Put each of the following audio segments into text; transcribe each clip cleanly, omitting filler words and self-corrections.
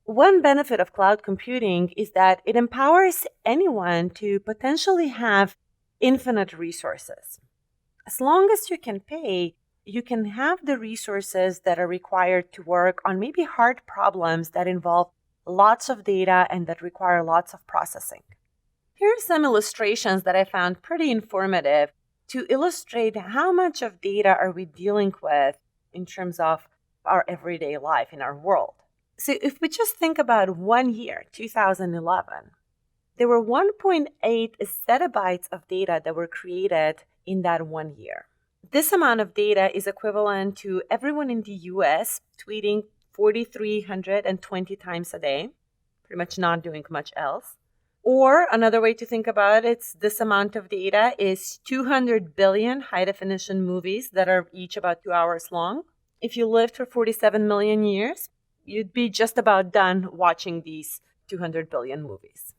One benefit of cloud computing is that it empowers anyone to potentially have infinite resources. As long as you can pay, you can have the resources that are required to work on maybe hard problems that involve lots of data and that require lots of processing. Here are some illustrations that I found pretty informative to illustrate how much of data are we dealing with in terms of our everyday life in our world. So if we just think about 1 year, 2011, there were 1.8 zettabytes of data that were created in that 1 year. This amount of data is equivalent to everyone in the US tweeting 4,320 times a day, pretty much not doing much else. Or another way to think about it, this amount of data is 200 billion high-definition movies that are each about 2 hours long. If you lived for 47 million years, you'd be just about done watching these 200 billion movies.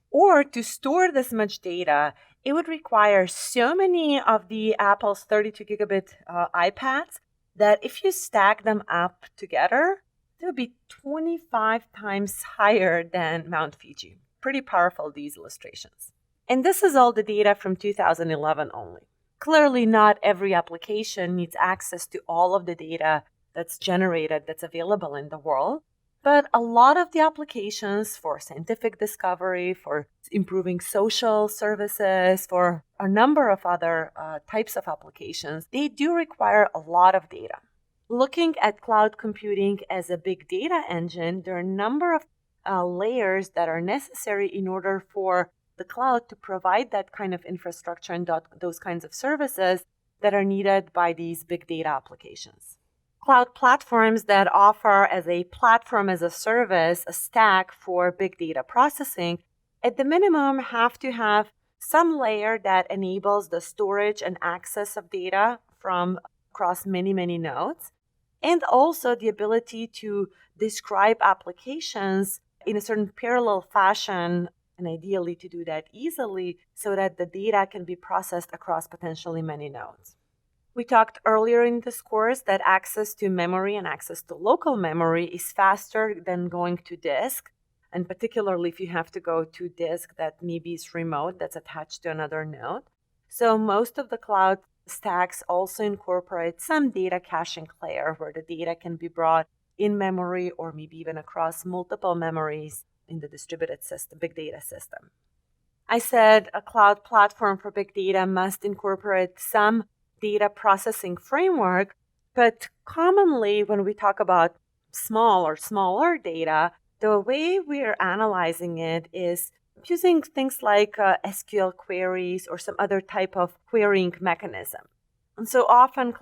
Or to store this much data, it would require so many of the Apple's 32 gigabit iPads that if you stack them up together, they would be 25 times higher than Mount Fuji. Pretty powerful, these illustrations. And this is all the data from 2011 only. Clearly, not every application needs access to all of the data that's generated, that's available in the world. But a lot of the applications for scientific discovery, for improving social services, for a number of other types of applications, they do require a lot of data. Looking at cloud computing as a big data engine, there are a number of layers that are necessary in order for the cloud to provide that kind of infrastructure and those kinds of services that are needed by these big data applications. Cloud platforms that offer as a platform as a service a stack for big data processing, at the minimum have to have some layer that enables the storage and access of data from across many, many nodes, and also the ability to describe applications in a certain parallel fashion, and ideally to do that easily so that the data can be processed across potentially many nodes. We talked earlier in this course that access to memory and access to local memory is faster than going to disk, and particularly if you have to go to disk that maybe is remote, that's attached to another node. So most of the cloud stacks also incorporate some data caching layer where the data can be brought in memory or maybe even across multiple memories in the distributed system, big data system. I said a cloud platform for big data must incorporate some data processing framework, but commonly when we talk about small or smaller data, the way we're analyzing it is using things like SQL queries or some other type of querying mechanism. And so often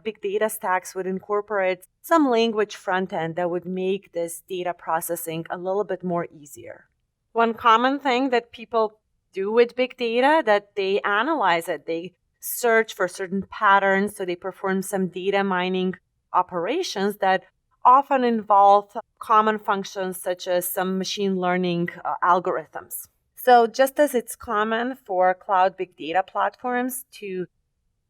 big data stacks would incorporate some language front end that would make this data processing a little bit more easier. One common thing that people do with big data, that they analyze it, they search for certain patterns, so they perform some data mining operations that often involve common functions such as some machine learning algorithms. So just as it's common for cloud big data platforms to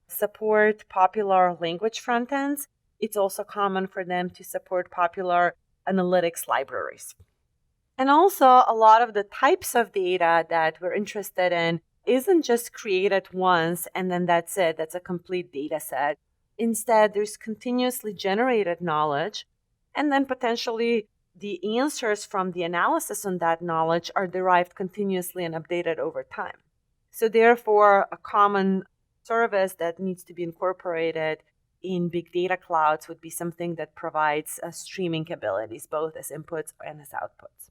support popular language frontends, it's also common for them to support popular analytics libraries. And also, a lot of the types of data that we're interested in isn't just created once and then that's it, that's a complete data set. Instead, there's continuously generated knowledge, and then potentially the answers from the analysis on that knowledge are derived continuously and updated over time. So therefore, a common service that needs to be incorporated in big data clouds would be something that provides streaming abilities, both as inputs and as outputs.